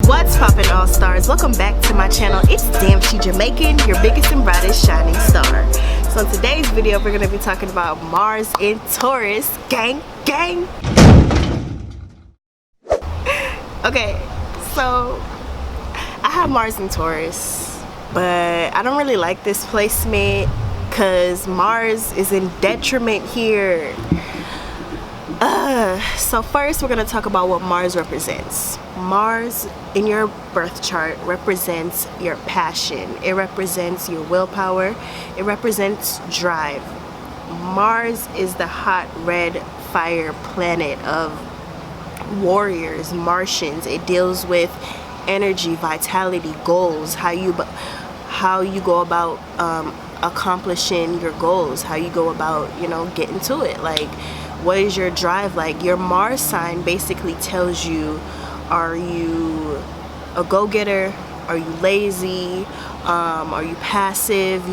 What's poppin', all stars? Welcome back to my channel. It's DAMNSHEJAMAICAN, your biggest and brightest shining star. So in today's video, we're gonna be talking about Mars in Taurus. Gang, gang. Okay, so I have Mars in Taurus, but I don't really like this placement because Mars is in detriment here. So first we're going to talk about what Mars represents. Mars in your birth chart represents your passion. It represents your willpower. It represents drive. Mars is the hot red fire planet of warriors, Martians. It deals with energy, vitality, goals, how you go about accomplishing your goals, how you go about, getting to it. Like, what is your drive like? Your Mars sign basically tells you, are you a go-getter? Are you lazy? Are you passive?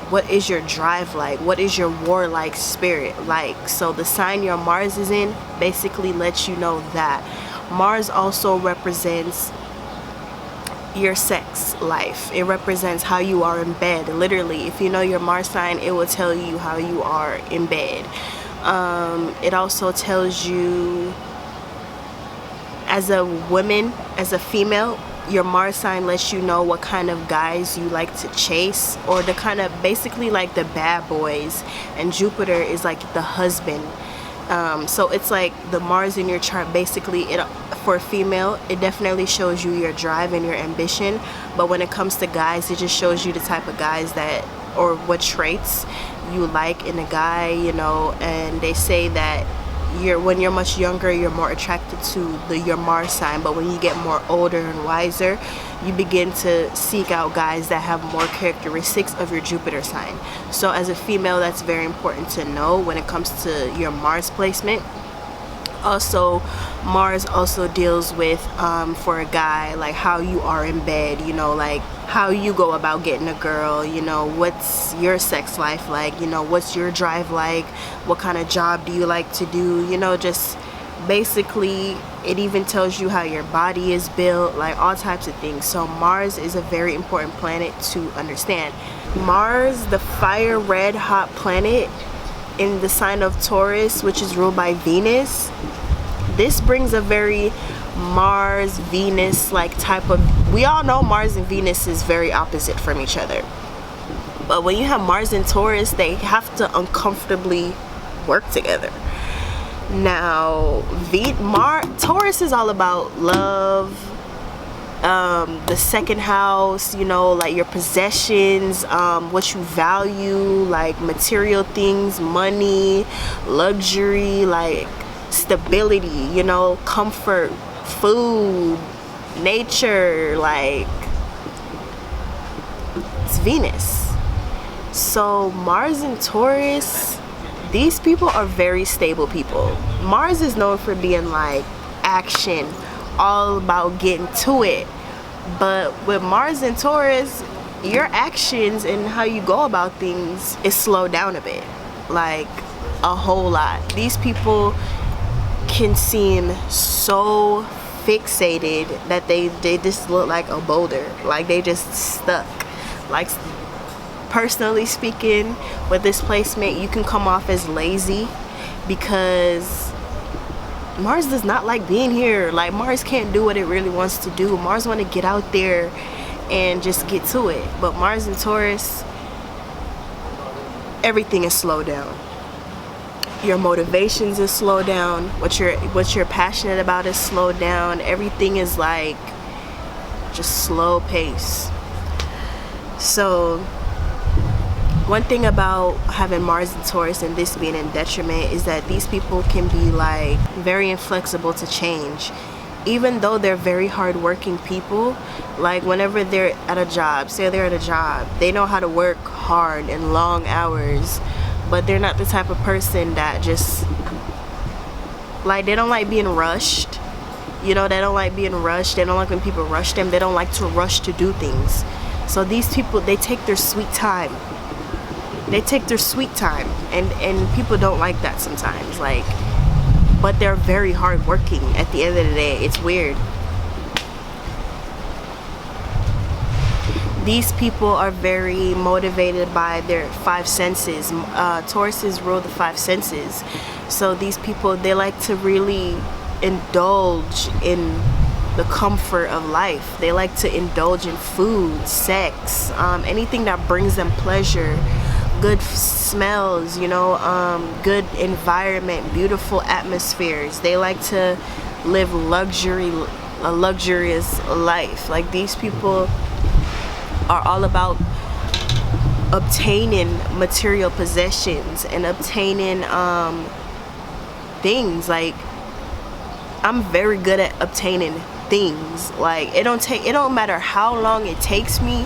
What is your drive like? What is your warlike spirit like? So the sign your Mars is in basically lets you know that. Mars also represents your sex life. It represents how you are in bed. Literally, if you know your Mars sign, it will tell you how you are in bed. It also tells you, as a woman, as a female, your Mars sign lets you know what kind of guys you like to chase, or the kind of, basically like the bad boys, and Jupiter is like the husband. So it's like the Mars in your chart, basically, for a female, it definitely shows you your drive and your ambition. But when it comes to guys, it just shows you the type of guys that, or what traits you like in a guy, and they say that when you're much younger, you're more attracted to your Mars sign, but when you get more older and wiser, you begin to seek out guys that have more characteristics of your Jupiter sign. So as a female, that's very important to know when it comes to your Mars placement. Also, Mars also deals with, for a guy, like how you are in bed, like how you go about getting a girl, what's your sex life like, what's your drive like, what kind of job do you like to do, just basically, it even tells you how your body is built, like all types of things. So Mars is a very important planet to understand. Mars, the fire red hot planet in the sign of Taurus, which is ruled by Venus, this brings a very Mars Venus like type of, we all know Mars and Venus is very opposite from each other, but when you have Mars and Taurus, they have to uncomfortably work together. Now Taurus is all about love, the second house, like your possessions, what you value, like material things, money, luxury, like stability, comfort, food, nature, like it's Venus. So Mars and Taurus, these people are very stable people. Mars is known for being like action, all about getting to it. But with Mars and Taurus, your actions and how you go about things is slowed down a bit, like a whole lot. These people can seem so fixated that they just look like a boulder, like they just stuck. Like, personally speaking, with this placement, you can come off as lazy because Mars does not like being here. Like, Mars can't do what it really wants to do. Mars want to get out there and just get to it. But Mars and Taurus, everything is slowed down. Your motivations is slowed down. What you're passionate about is slowed down. Everything is like just slow pace. So one thing about having Mars and Taurus and this being in detriment is that these people can be like very inflexible to change. Even though they're very hardworking people, like whenever they're at a job, say they're at a job, they know how to work hard and long hours, but they're not the type of person that just, like, they don't like being rushed. They don't like being rushed. They don't like when people rush them. They don't like to rush to do things. So these people, they take their sweet time. And people don't like that sometimes. Like, but they're very hardworking at the end of the day. It's weird. These people are very motivated by their five senses. Tauruses rule the five senses. So these people, they like to really indulge in the comfort of life. They like to indulge in food, sex, anything that brings them pleasure, good smells, you know, good environment, beautiful atmospheres. They like to live a luxurious life. Like, these people are all about obtaining material possessions and obtaining things. Like, I'm very good at obtaining things. Like, it don't matter how long it takes me,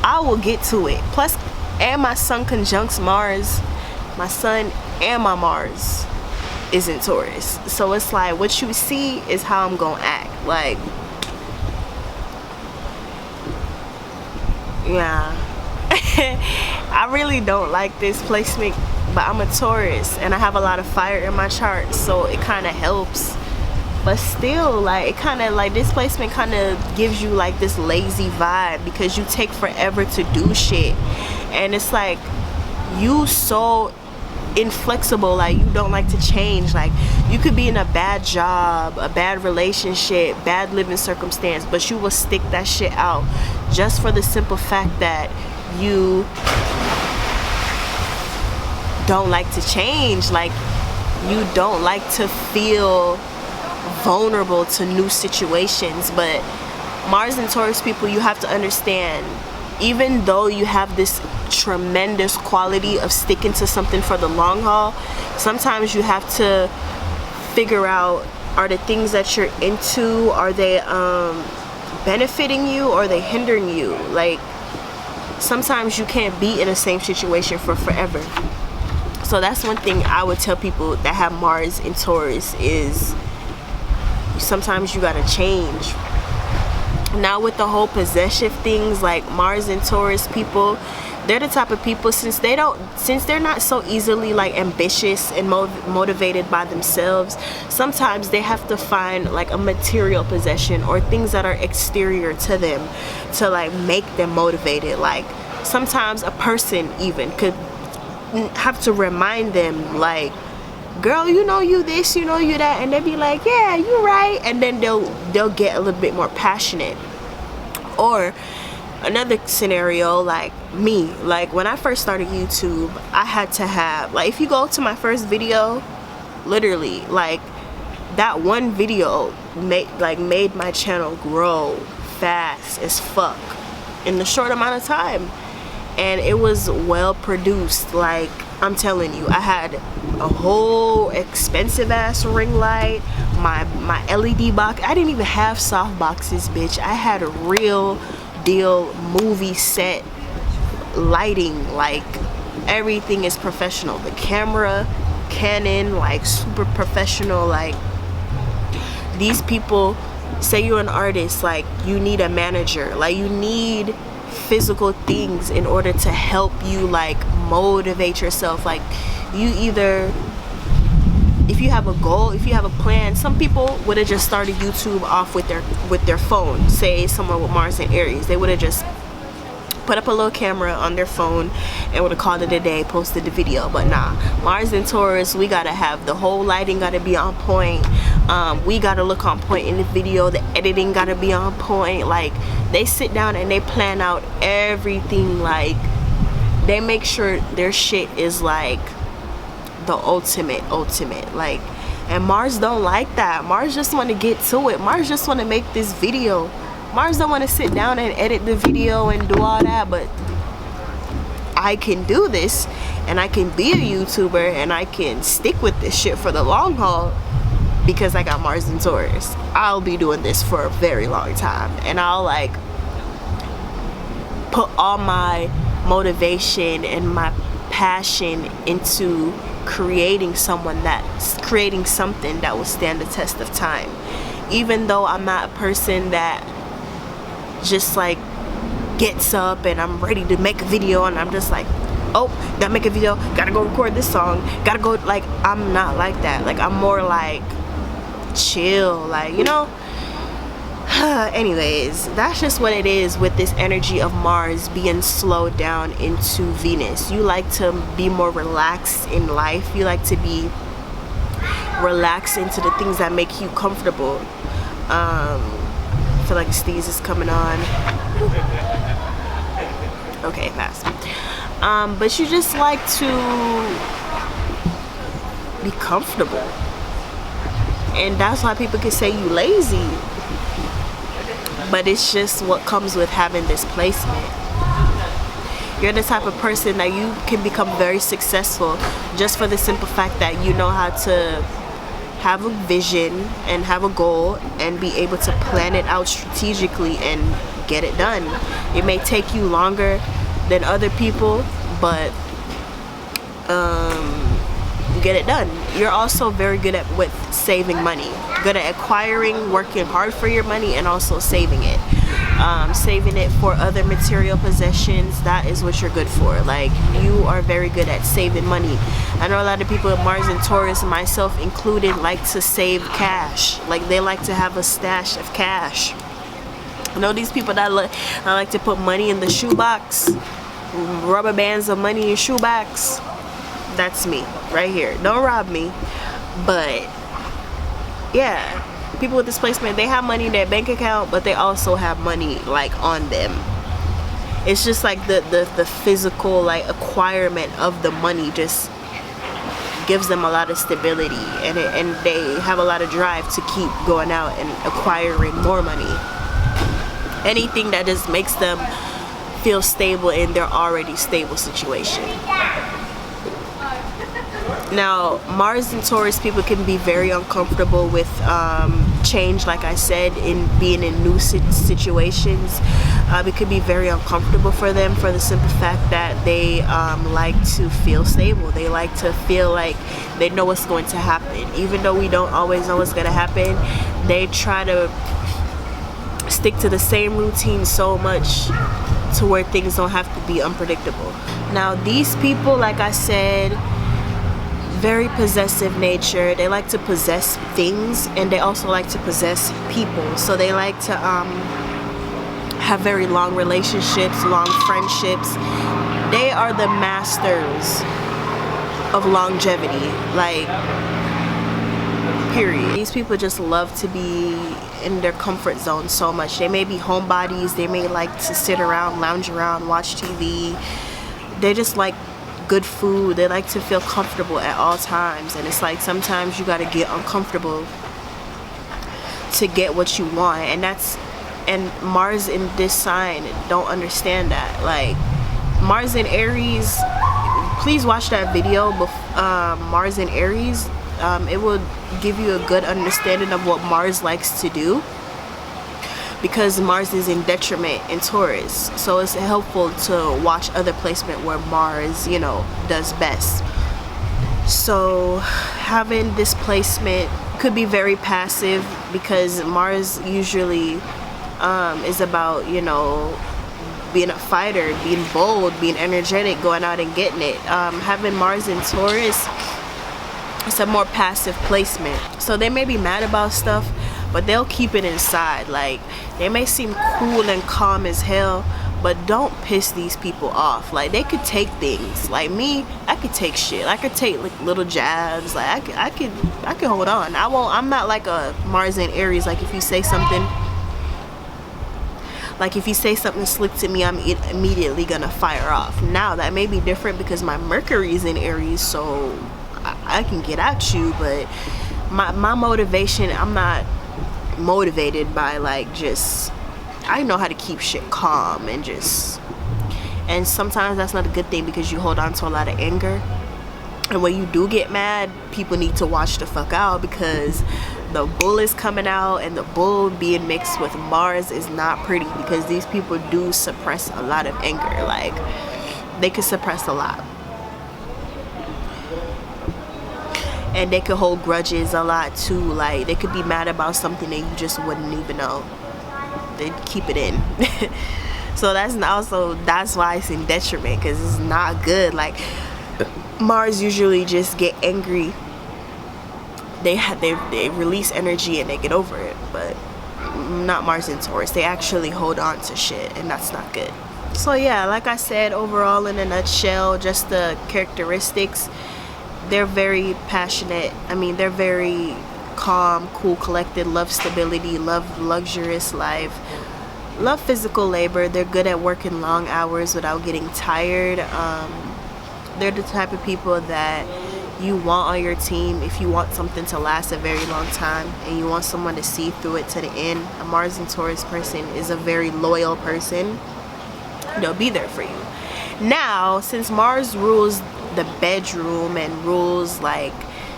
I will get to it. Plus, and my sun conjuncts Mars. My sun and my Mars is in Taurus. So it's like, what you see is how I'm gonna act. Like, yeah. I really don't like this placement, but I'm a Taurus and I have a lot of fire in my chart, so it kind of helps. But still, like, it kind of, like, this placement kind of gives you like this lazy vibe, because you take forever to do shit, and it's like you so inflexible. Like, you don't like to change. Like, you could be in a bad job, a bad relationship, bad living circumstance, but you will stick that shit out just for the simple fact that you don't like to change. Like, you don't like to feel vulnerable to new situations. But Mars and Taurus people, you have to understand, even though you have this tremendous quality of sticking to something for the long haul, sometimes you have to figure out, are the things that you're into, are they benefiting you, or are they hindering you? Like, sometimes you can't be in the same situation for forever. So that's one thing I would tell people that have Mars in Taurus, is sometimes you gotta change. Now, with the whole possessive things, like Mars and Taurus people, they're the type of people, since they're not so easily like ambitious and motivated by themselves, sometimes they have to find like a material possession or things that are exterior to them to like make them motivated. Like, sometimes a person even could have to remind them, like, girl, you know you this, you know you that, and they'll be like, yeah, you're right, and then they'll get a little bit more passionate. Or another scenario, like me, like when I first started YouTube, I had to have, like, if you go to my first video, literally, like, that one video made my channel grow fast as fuck in a short amount of time, and it was well produced. Like, I'm telling you, I had a whole expensive ass ring light, my LED box. I didn't even have soft boxes, bitch. I had a real deal movie set lighting. Like, everything is professional. The camera, Canon, like, super professional. Like, these people, say you're an artist, like, you need a manager, like, you need physical things in order to help you like motivate yourself. Like, you either, if you have a goal, if you have a plan, some people would have just started YouTube off with their phone. Say someone with Mars and Aries, they would have just put up a little camera on their phone and would have called it a day, posted the video. But nah, Mars and Taurus, we gotta have the whole lighting, gotta be on point. We gotta look on point in the video. The editing gotta be on point. Like, they sit down and they plan out everything. Like, they make sure their shit is like the ultimate. Like, and Mars don't like that. Mars just want to get to it. Mars just want to make this video. Mars don't want to sit down and edit the video and do all that. But I can do this, and I can be a YouTuber, and I can stick with this shit for the long haul because I got Mars and Taurus. I'll be doing this for a very long time, and I'll like put all my motivation and my passion into creating something that will stand the test of time. Even though I'm not a person that just like gets up and I'm ready to make a video and I'm just like, oh, gotta make a video, gotta go record this song, gotta go. Like, I'm not like that. Like, I'm more like chill, like, you know. Anyways, that's just what it is with this energy of Mars being slowed down into Venus. You like to be more relaxed in life. You like to be relaxed into the things that make you comfortable. I feel like sneeze is coming on. Okay, pass. But you just like to be comfortable, and that's why people can say you lazy. But it's just what comes with having this placement. You're the type of person that you can become very successful just for the simple fact that you know how to have a vision and have a goal and be able to plan it out strategically and get it done. It may take you longer than other people, but you get it done. You're also very good at with saving money, good at acquiring, working hard for your money, and also saving it. Saving it for other material possessions. That is what you're good for. Like, you are very good at saving money. I know a lot of people with Mars and Taurus, myself included, like to save cash. Like, they like to have a stash of cash. You know, these people that like to put money in the shoebox, rubber bands of money in shoebox. That's me right here. Don't rob me. But yeah, people with displacement, they have money in their bank account, but they also have money like on them. It's just like the physical like acquirement of the money just gives them a lot of stability, and they have a lot of drive to keep going out and acquiring more money. Anything that just makes them feel stable in their already stable situation. Now, Mars and Taurus people can be very uncomfortable with change, like I said, in being in new situations. It could be very uncomfortable for them for the simple fact that they like to feel stable. They like to feel like they know what's going to happen. Even though we don't always know what's going to happen, they try to stick to the same routine so much to where things don't have to be unpredictable. Now, these people, like I said, very possessive nature. They like to possess things, and they also like to possess people. So they like to have very long relationships, long friendships. They are the masters of longevity, like, period. These people just love to be in their comfort zone so much. They may be homebodies. They may like to sit around, lounge around, watch TV. They just like good food. They like to feel comfortable at all times, and it's like sometimes you got to get uncomfortable to get what you want, and Mars in this sign don't understand that. Like, Mars in Aries, please watch that video, Mars in Aries. It will give you a good understanding of what Mars likes to do, because Mars is in detriment in Taurus. So it's helpful to watch other placement where Mars, you know, does best. So having this placement could be very passive, because Mars usually is about, you know, being a fighter, being bold, being energetic, going out and getting it. Having Mars in Taurus, it's a more passive placement. So they may be mad about stuff, but they'll keep it inside. Like, they may seem cool and calm as hell, but don't piss these people off. Like, they could take things. Like me, I could take shit. I could take like little jabs. Like, I could hold on. I'm not like a Mars in Aries. Like, if you say something slick to me, I'm immediately gonna fire off. Now that may be different because my Mercury is in Aries, so I can get at you, but my motivation, I'm not motivated by like just, I know how to keep shit calm and sometimes that's not a good thing, because you hold on to a lot of anger, and when you do get mad, people need to watch the fuck out, because the bull is coming out, and the bull being mixed with Mars is not pretty, because these people do suppress a lot of anger. Like, they could suppress a lot, and they could hold grudges a lot too. Like, they could be mad about something and you just wouldn't even know. They'd keep it in. So that's why it's in detriment, because it's not good. Like, Mars usually just get angry. They release energy and they get over it, but not Mars and Taurus. They actually hold on to shit, and that's not good. So yeah, like I said, overall in a nutshell, just the characteristics. They're very passionate. I mean, they're very calm, cool, collected, love stability, love luxurious life, love physical labor. They're good at working long hours without getting tired. They're the type of people that you want on your team if you want something to last a very long time and you want someone to see through it to the end. A Mars and Taurus person is a very loyal person. They'll be there for you. Now, since Mars rules the bedroom and rules like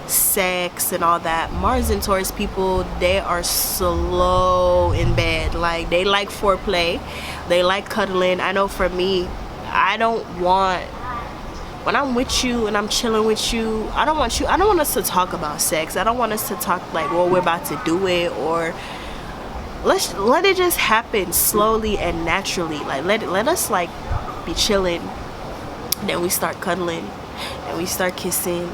sex and all that, Mars and Taurus people, they are slow in bed. Like, they like foreplay, they like cuddling. I know for me, I don't want, when I'm with you and I'm chilling with you, I don't want us to talk about sex. I don't want us to talk like, well, we're about to do it, or let it just happen slowly and naturally. Like, let us like be chilling, then we start cuddling, then we start kissing,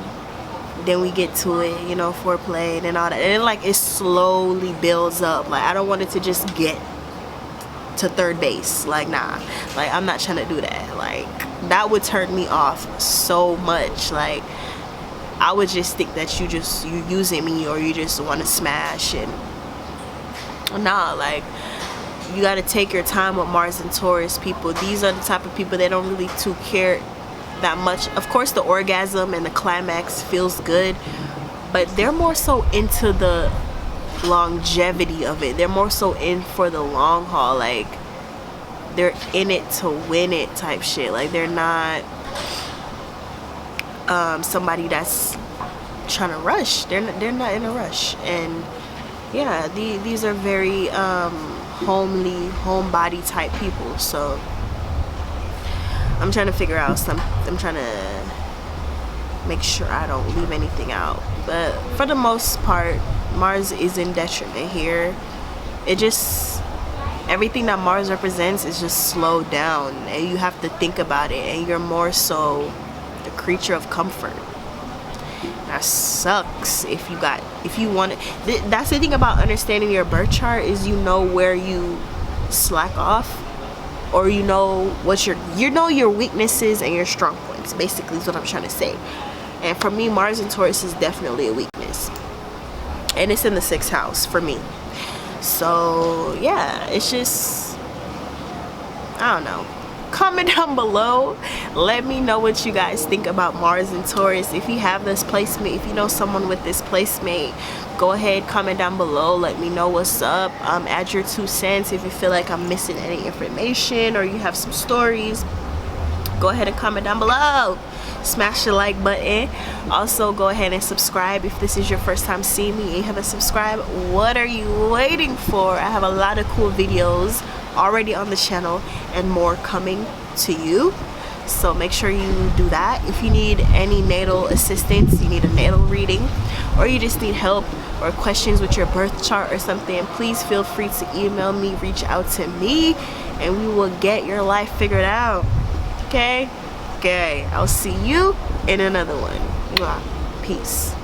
then we get to it, you know, foreplay and all that, and like it slowly builds up. Like, I don't want it to just get to third base. Like, nah, like I'm not trying to do that. Like, that would turn me off so much. Like, I would just think that you using me, or you just want to smash. And nah, like, you got to take your time with Mars and Taurus people. These are the type of people that don't really too care that much. Of course, the orgasm and the climax feels good, but they're more so into the longevity of it. They're more so in for the long haul. Like, they're in it to win it type shit. Like, they're not somebody that's trying to rush. They're not in a rush. And yeah, these are very homely, homebody type people. So I'm trying to figure out I'm trying to make sure I don't leave anything out. But for the most part, Mars is in detriment here. It just, everything that Mars represents is just slowed down, and you have to think about it, and you're more so a creature of comfort. That sucks if you want it. That's the thing about understanding your birth chart, is you know where you slack off, or you know what your weaknesses and your strong points, basically, is what I'm trying to say. And for me, Mars and Taurus is definitely a weakness, and it's in the 6th house for me. So yeah, it's just, I don't know. Comment down below, let me know what you guys think about Mars and Taurus. If you have this placement, if you know someone with this placement, go ahead, comment down below, let me know what's up. Add your 2 cents if you feel like I'm missing any information, or you have some stories. Go ahead and comment down below. Smash the like button. Also, go ahead and subscribe if this is your first time seeing me and you haven't subscribed. What are you waiting for? I have a lot of cool videos already on the channel and more coming to you, so make sure you do that. If you need any natal assistance, you need a natal reading, or you just need help or questions with your birth chart or something, please feel free to email me, reach out to me, and we will get your life figured out. Okay, I'll see you in another one. Peace.